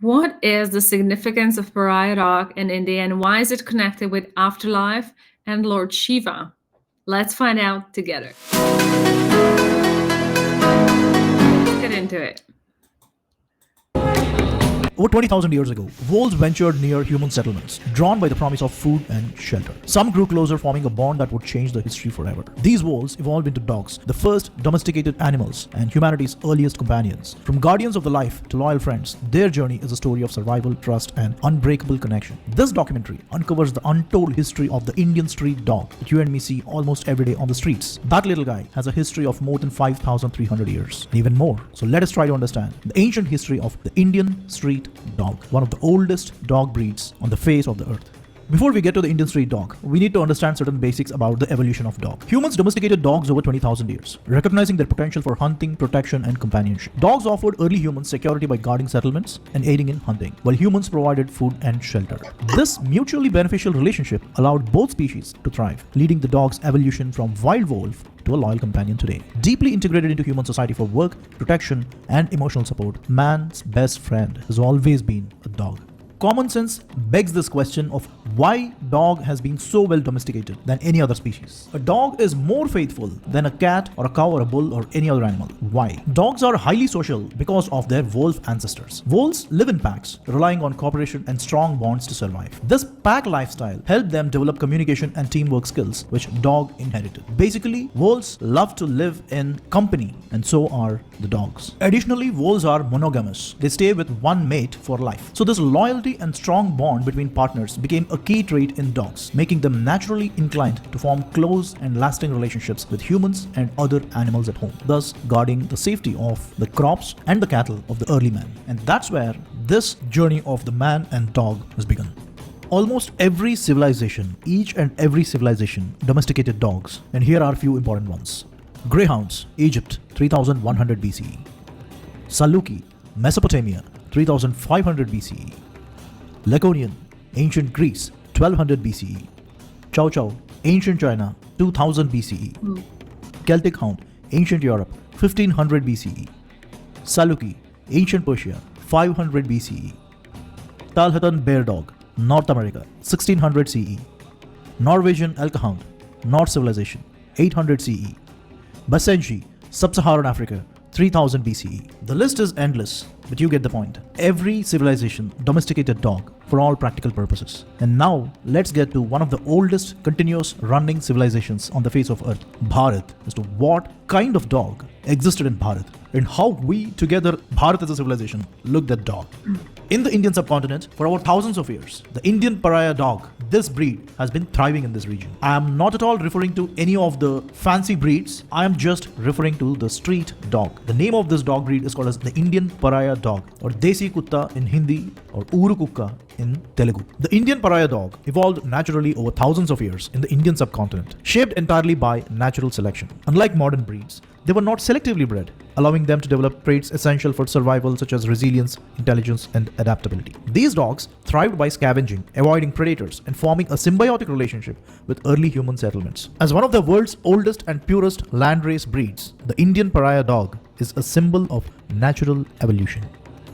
What is the significance of Pariah dog in India and why is it connected with afterlife and Lord Shiva? Let's find out together. Let's get into it. Over 20,000 years ago, wolves ventured near human settlements, drawn by the promise of food and shelter. Some grew closer, forming a bond that would change the history forever. These wolves evolved into dogs, the first domesticated animals and humanity's earliest companions. From guardians of the life to loyal friends, their journey is a story of survival, trust, and unbreakable connection. This documentary uncovers the untold history of the Indian street dog that you and me see almost every day on the streets. That little guy has a history of more than 5,300 years, and even more. So let us try to understand the ancient history of the Indian street dog, one of the oldest dog breeds on the face of the earth. Before we get to the Indian street dog, we need to understand certain basics about the evolution of dog. Humans domesticated dogs over 20,000 years, recognizing their potential for hunting, protection, and companionship. Dogs offered early humans security by guarding settlements and aiding in hunting, while humans provided food and shelter. This mutually beneficial relationship allowed both species to thrive, leading the dog's evolution from wild wolf to a loyal companion today. Deeply integrated into human society for work, protection, and emotional support, man's best friend has always been a dog. Common sense begs this question of why dog has been so well domesticated than any other species. A dog is more faithful than a cat or a cow or a bull or any other animal. Why? Dogs are highly social because of their wolf ancestors. Wolves live in packs, relying on cooperation and strong bonds to survive. This pack lifestyle helped them develop communication and teamwork skills, which dog inherited. Basically, wolves love to live in company, and so are the dogs. Additionally, wolves are monogamous. They stay with one mate for life. So this loyalty and strong bond between partners became a key trait in dogs, making them naturally inclined to form close and lasting relationships with humans and other animals at home, thus guarding the safety of the crops and the cattle of the early man. And that's where this journey of the man and dog has begun. Almost every civilization, each and every civilization domesticated dogs, and here are a few important ones. Greyhounds, Egypt, 3100 BCE. Saluki, Mesopotamia, 3500 BCE. Laconian, ancient Greece, 1200 BCE. Chow Chow, ancient China, 2000 BCE. Celtic Hound, ancient Europe, 1500 BCE. Saluki, ancient Persia, 500 BCE. Talhatan Bear Dog, North America, 1600 CE. Norwegian Elk Hound, North Civilization, 800 CE. Basenji, Sub-Saharan Africa, 3000 BCE. The list is endless, but you get the point. Every civilization domesticated dog for all practical purposes. And now, let's get to one of the oldest continuous running civilizations on the face of Earth, Bharat, as to what kind of dog existed in Bharat and how we together, Bharat as a civilization, looked at dog. In the Indian subcontinent, for over thousands of years, the Indian Pariah dog, this breed, has been thriving in this region. I am not at all referring to any of the fancy breeds. I am just referring to the street dog. The name of this dog breed is called as the Indian Pariah dog, or Desi Kutta in Hindi, or Uru Kukka in Telugu. The Indian Pariah dog evolved naturally over thousands of years in the Indian subcontinent, shaped entirely by natural selection. Unlike modern breeds, they were not selectively bred, allowing them to develop traits essential for survival such as resilience, intelligence, and adaptability. These dogs thrived by scavenging, avoiding predators, and forming a symbiotic relationship with early human settlements. As one of the world's oldest and purest landrace breeds, the Indian Pariah dog is a symbol of natural evolution.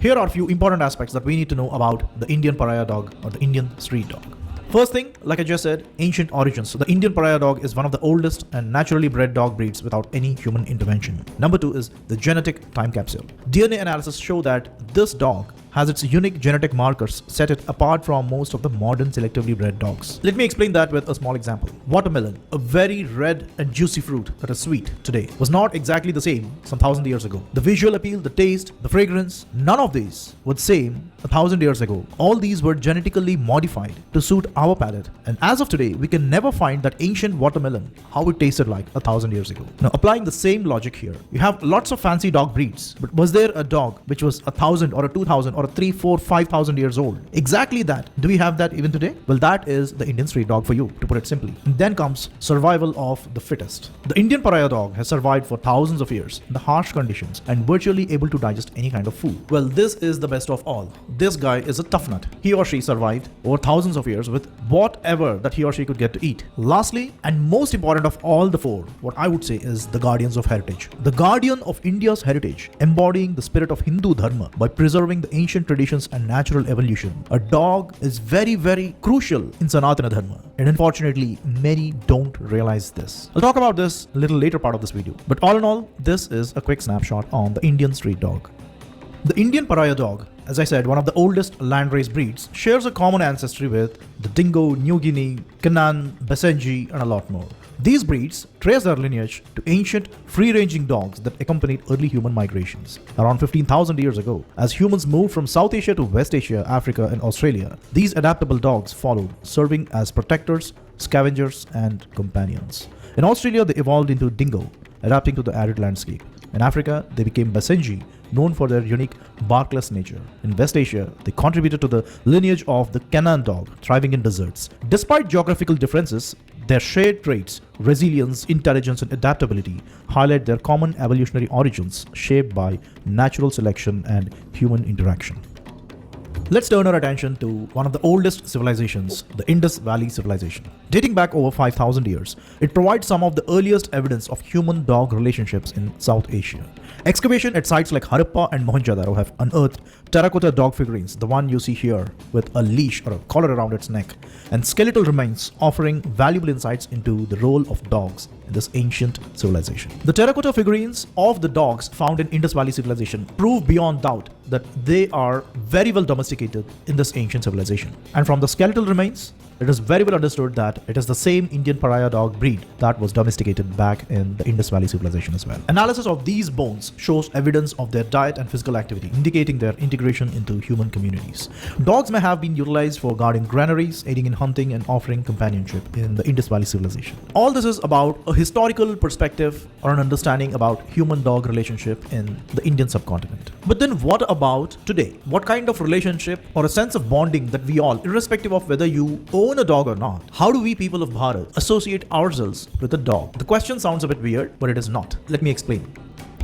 Here are a few important aspects that we need to know about the Indian Pariah dog or the Indian street dog. First thing, like I just said, ancient origins. So the Indian Pariah dog is one of the oldest and naturally bred dog breeds without any human intervention. Number two is the genetic time capsule. DNA analysis show that this dog has its unique genetic markers set it apart from most of the modern selectively bred dogs. Let me explain that with a small example. Watermelon, a very red and juicy fruit that is sweet today, was not exactly the same some 1,000 years ago. The visual appeal, the taste, the fragrance, none of these were the same 1,000 years ago. All these were genetically modified to suit our palate. And as of today, we can never find that ancient watermelon, how it tasted like 1,000 years ago. Now, applying the same logic here, you have lots of fancy dog breeds, but was there a dog which was 1,000 or a 2,000 or a 3, 4, 5,000 years old? Exactly that. Do we have that even today? Well, that is the Indian street dog for you, to put it simply. And then comes survival of the fittest. The Indian Pariah dog has survived for thousands of years in the harsh conditions and virtually able to digest any kind of food. Well, this is the best of all. This guy is a tough nut. He or she survived over thousands of years with whatever that he or she could get to eat. Lastly, and most important of all the four, what I would say is the guardians of heritage. The guardian of India's heritage, embodying the spirit of Hindu Dharma by preserving the ancient ancient traditions and natural evolution, a dog is very, very crucial in Sanatana Dharma. And unfortunately, many don't realize this. I'll talk about this a little later part of this video. But all in all, this is a quick snapshot on the Indian street dog. The Indian Pariah dog, as I said, one of the oldest landrace breeds, shares a common ancestry with the dingo, New Guinea, Canine, Basenji, and a lot more. These breeds trace their lineage to ancient, free-ranging dogs that accompanied early human migrations. Around 15,000 years ago, as humans moved from South Asia to West Asia, Africa, and Australia, these adaptable dogs followed, serving as protectors, scavengers, and companions. In Australia, they evolved into dingo, adapting to the arid landscape. In Africa, they became Basenji, known for their unique barkless nature. In West Asia, they contributed to the lineage of the canine dog, thriving in deserts. Despite geographical differences, their shared traits, resilience, intelligence, and adaptability highlight their common evolutionary origins shaped by natural selection and human interaction. Let's turn our attention to one of the oldest civilizations, the Indus Valley civilization. Dating back over 5,000 years, it provides some of the earliest evidence of human-dog relationships in South Asia. Excavation at sites like Harappa and Mohenjo-daro have unearthed terracotta dog figurines, the one you see here with a leash or a collar around its neck, and skeletal remains offering valuable insights into the role of dogs in this ancient civilization. The terracotta figurines of the dogs found in Indus Valley civilization prove beyond doubt that they are very well domesticated in this ancient civilization. And from the skeletal remains, it is very well understood that it is the same Indian Pariah dog breed that was domesticated back in the Indus Valley civilization as well. Analysis of these bones shows evidence of their diet and physical activity, indicating their integration into human communities. Dogs may have been utilized for guarding granaries, aiding in hunting, and offering companionship in the Indus Valley civilization. All this is about a historical perspective or an understanding about human-dog relationship in the Indian subcontinent. But then what about today? What kind of relationship or a sense of bonding that we all, irrespective of whether you own a dog or not, how do we people of Bharat associate ourselves with a dog? The question sounds a bit weird, but it is not. Let me explain.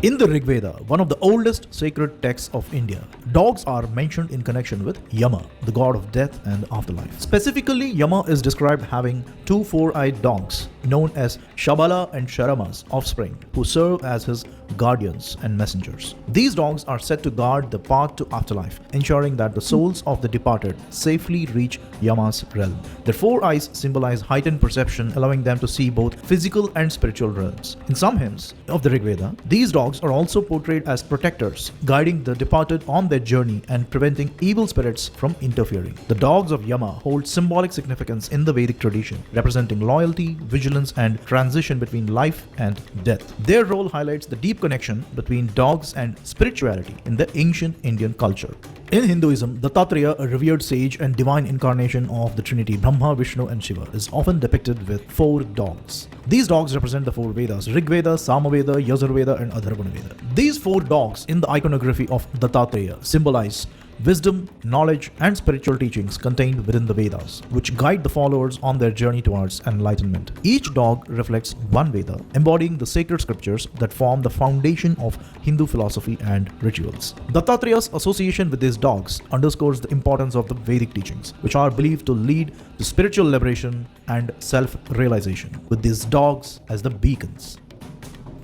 In the Rig Veda, one of the oldest sacred texts of India, dogs are mentioned in connection with Yama, the god of death and afterlife. Specifically, Yama is described having two four-eyed dogs known as Shabala and Sharama's offspring, who serve as his guardians and messengers. These dogs are said to guard the path to afterlife, ensuring that the souls of the departed safely reach Yama's realm. Their four eyes symbolize heightened perception, allowing them to see both physical and spiritual realms. In some hymns of the Rig Veda, these dogs are also portrayed as protectors, guiding the departed on their journey and preventing evil spirits from interfering. The dogs of Yama hold symbolic significance in the Vedic tradition, representing loyalty, vigilance, and transition between life and death. Their role highlights the deep connection between dogs and spirituality in the ancient Indian culture. In Hinduism, the Dattatreya, a revered sage and divine incarnation of the Trinity Brahma, Vishnu, and Shiva, is often depicted with four dogs. These dogs represent the four Vedas: Rig Veda, Samaveda, Yajurveda, and Atharvana Veda. These four dogs in the iconography of Dattatreya symbolize wisdom, knowledge, and spiritual teachings contained within the Vedas, which guide the followers on their journey towards enlightenment. Each dog reflects one Veda, embodying the sacred scriptures that form the foundation of Hindu philosophy and rituals. Dattatreya's association with these dogs underscores the importance of the Vedic teachings, which are believed to lead to spiritual liberation and self-realization, with these dogs as the beacons.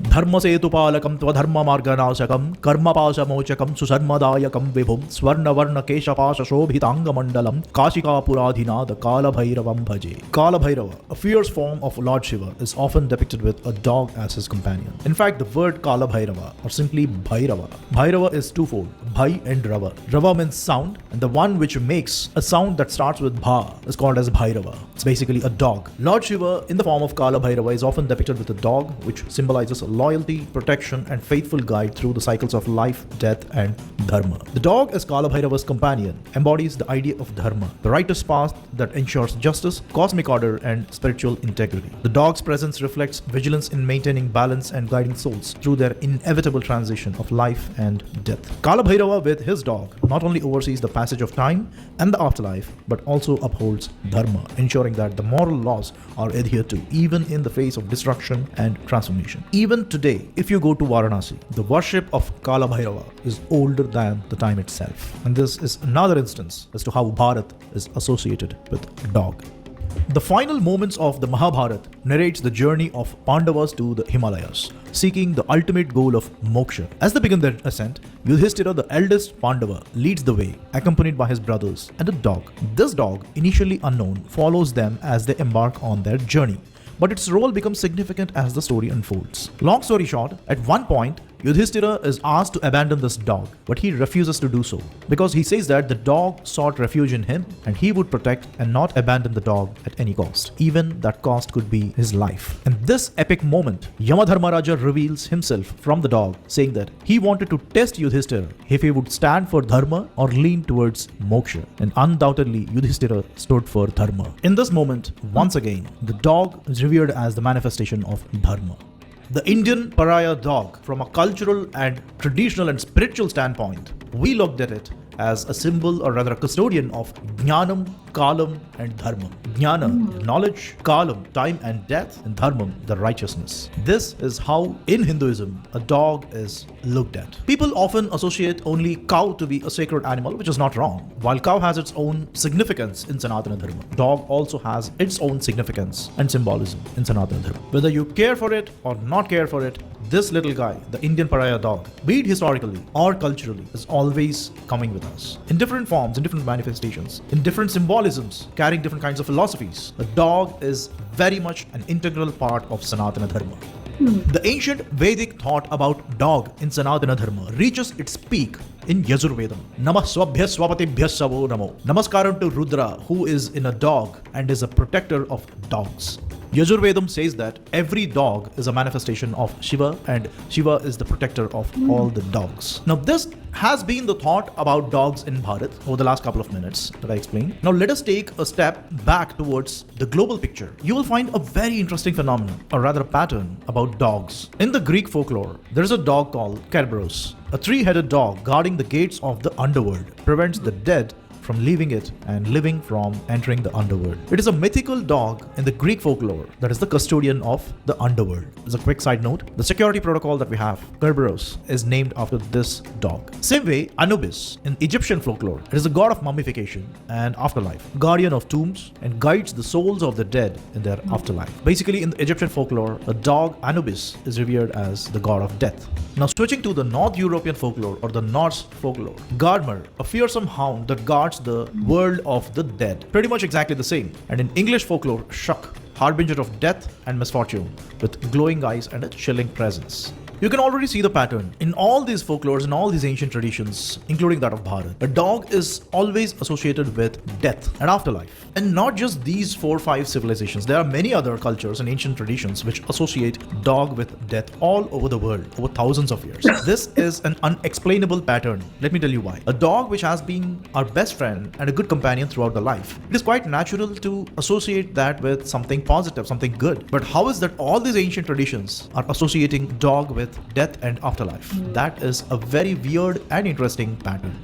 धर्म सेतुपालकं त्वधर्ममार्गनाशकं कर्मपाशमोचकं सुशर्मदायकं विभुं स्वर्णवर्णकेशपाशशोभिताङ्गमण्डलं काशिकापुराधिनाथ Kalabhairavam bhaje. Kalabhairava, a fierce form of Lord Shiva, is often depicted with a dog as his companion. In fact, the word Kalabhairava, or simply Bhairava. Bhairava is twofold, Bhai and Rava. Rava means sound, and the one which makes a sound that starts with Bha is called as Bhairava. It's basically a dog. Lord Shiva, in the form of Kalabhairava, is often depicted with a dog, which symbolizes loyalty, protection, and faithful guide through the cycles of life, death, and dharma. The dog, as Kalabhairava's companion, embodies the idea of dharma, the righteous path that ensures justice, cosmic order, and spiritual integrity. The dog's presence reflects vigilance in maintaining balance and guiding souls through their inevitable transition of life and death. Kalabhairava, with his dog, not only oversees the passage of time and the afterlife, but also upholds dharma, ensuring that the moral laws are adhered to even in the face of destruction and transformation. Even today, if you go to Varanasi, the worship of Kalabhairava is older than the time itself. And this is another instance as to how Bharat is associated with dog. The final moments of the Mahabharata narrates the journey of Pandavas to the Himalayas, seeking the ultimate goal of moksha. As they begin their ascent, Yudhishthira, the eldest Pandava, leads the way, accompanied by his brothers and a dog. This dog, initially unknown, follows them as they embark on their journey, but its role becomes significant as the story unfolds. Long story short, at one point, Yudhishthira is asked to abandon this dog, but he refuses to do so because he says that the dog sought refuge in him and he would protect and not abandon the dog at any cost. Even that cost could be his life. In this epic moment, Yamadharmaraja reveals himself from the dog, saying that he wanted to test Yudhishthira if he would stand for dharma or lean towards moksha. And undoubtedly, Yudhishthira stood for dharma. In this moment, once again, the dog is revered as the manifestation of dharma. The Indian Pariah dog, from a cultural and traditional and spiritual standpoint, we looked at it as a symbol, or rather a custodian of Jnanam, Kalam and Dharma. Jnana, knowledge; Kalam, time and death; and Dharmam, the righteousness. This is how in Hinduism a dog is looked at. People often associate only cow to be a sacred animal, which is not wrong. While cow has its own significance in Sanatana Dharma, dog also has its own significance and symbolism in Sanatana Dharma. Whether you care for it or not care for it, this little guy, the Indian Pariah dog, be it historically or culturally, is always coming with us. In different forms, in different manifestations, in different symbolisms, carrying different kinds of philosophies. The dog is very much an integral part of Sanatana Dharma. The ancient Vedic thought about dog in Sanatana Dharma reaches its peak in Yajurvedam. Namah swabhya swapatibhya savo namo. Namaskaram to Rudra, who is in a dog and is a protector of dogs. Yajurvedam says that every dog is a manifestation of Shiva and Shiva is the protector of all the dogs. Now this has been the thought about dogs in Bharat over the last couple of minutes that I explained. Now let us take a step back towards the global picture. You will find a very interesting phenomenon, or rather a pattern, about dogs. In the Greek folklore, there is a dog called Kerberos. A three-headed dog guarding the gates of the underworld prevents the dead from leaving it and living from entering the underworld. It is a mythical dog in the Greek folklore that is the custodian of the underworld. As a quick side note, the security protocol that we have, Kerberos, is named after this dog. Same way, Anubis in Egyptian folklore, it is a god of mummification and afterlife, guardian of tombs, and guides the souls of the dead in their afterlife. Basically, in the Egyptian folklore, a dog, Anubis, is revered as the god of death. Now switching to the North European folklore or the Norse folklore, Garmr, a fearsome hound that guards the world of the dead. Pretty much exactly the same. And in English folklore, Shuk, harbinger of death and misfortune, with glowing eyes and a chilling presence. You can already see the pattern. In all these folklores, in all these ancient traditions, including that of Bharat, a dog is always associated with death and afterlife. And not just these 4 or 5 civilizations, there are many other cultures and ancient traditions which associate dog with death all over the world, over thousands of years. This is an unexplainable pattern. Let me tell you why. A dog which has been our best friend and a good companion throughout the life. It is quite natural to associate that with something positive, something good. But how is that all these ancient traditions are associating dog with death and afterlife? That is a very weird and interesting pattern.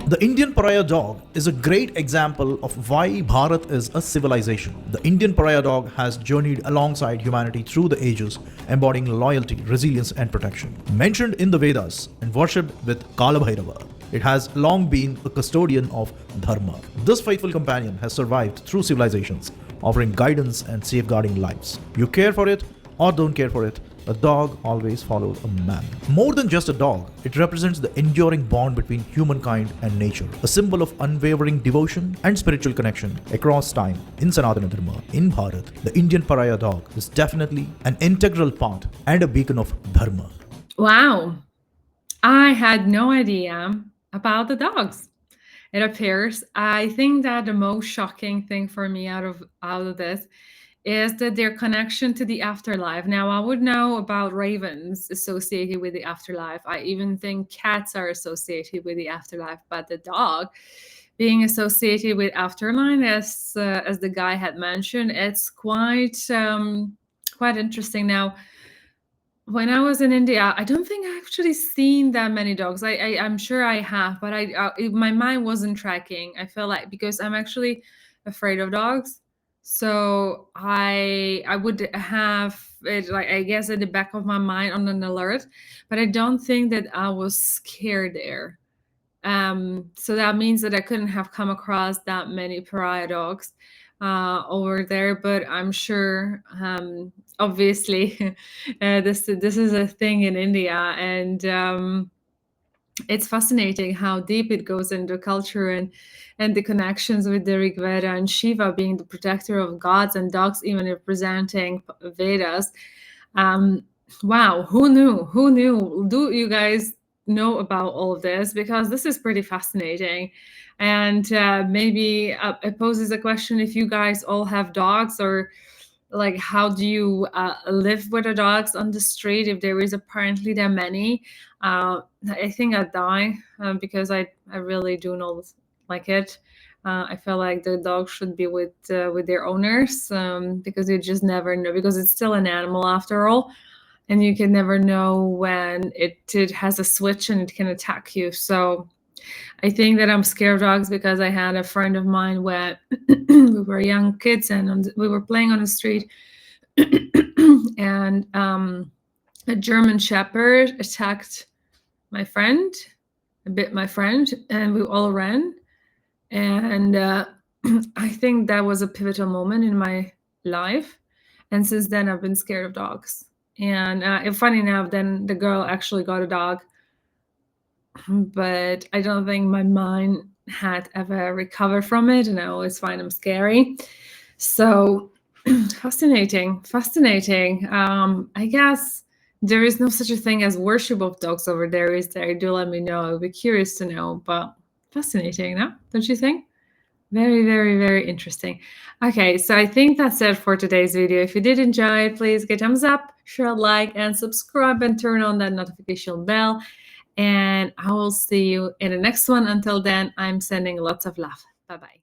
The Indian Pariah dog is a great example of why Bharat is a civilization. The Indian Pariah dog has journeyed alongside humanity through the ages, embodying loyalty, resilience and protection. Mentioned in the Vedas and worshipped with Kalabhairava, it has long been a custodian of Dharma. This faithful companion has survived through civilizations, offering guidance and safeguarding lives. You care for it or don't care for it, a dog always follows a man. More than just a dog, it represents the enduring bond between humankind and nature, a symbol of unwavering devotion and spiritual connection across time. In Sanatana Dharma, in Bharat, the Indian Pariah dog is definitely an integral part and a beacon of Dharma. Wow. I had no idea about the dogs. It appears. I think that the most shocking thing for me out of this is that their connection to the afterlife. Now, I would know about ravens associated with the afterlife. I even think cats are associated with the afterlife, but the dog being associated with afterlife, as the guy had mentioned, it's quite interesting. Now, when I was in India, I don't think I actually seen that many dogs. I'm sure I have, but my mind wasn't tracking. I feel like because I'm actually afraid of dogs, so I would have it, like, I guess, at the back of my mind on an alert, but I don't think that I was scared there. So that means that I couldn't have come across that many pariah dogs. over there, but I'm sure, obviously, this is a thing in India, and it's fascinating how deep it goes into culture and the connections with the Rig Veda and Shiva being the protector of gods and dogs, even representing Vedas. Wow, who knew? Who knew? Do you guys know about all of this? Because this is pretty fascinating. And maybe it poses a question if you guys all have dogs, or like how do you live with the dogs on the street if there is apparently that many. I think I'd die because I really do not like it. I feel like the dog should be with their owners, because you just never know, because it's still an animal after all, and you can never know when it has a switch and it can attack you. So I think that I'm scared of dogs because I had a friend of mine where we were young kids and we were playing on the street, and a German Shepherd attacked my friend, bit my friend, and we all ran. And I think that was a pivotal moment in my life. And since then, I've been scared of dogs. And funny enough, then the girl actually got a dog, but I don't think my mind had ever recovered from it, and I always find them scary. So fascinating. I guess there is no such a thing as worship of dogs over there, is there? Do let me know. I'd be curious to know, but fascinating, no? Don't you think? Very, very, very interesting. Okay, so I think that's it for today's video. If you did enjoy it, please give a thumbs up, share a like, and subscribe, and turn on that notification bell. And I will see you in the next one. Until then, I'm sending lots of love. Bye-bye.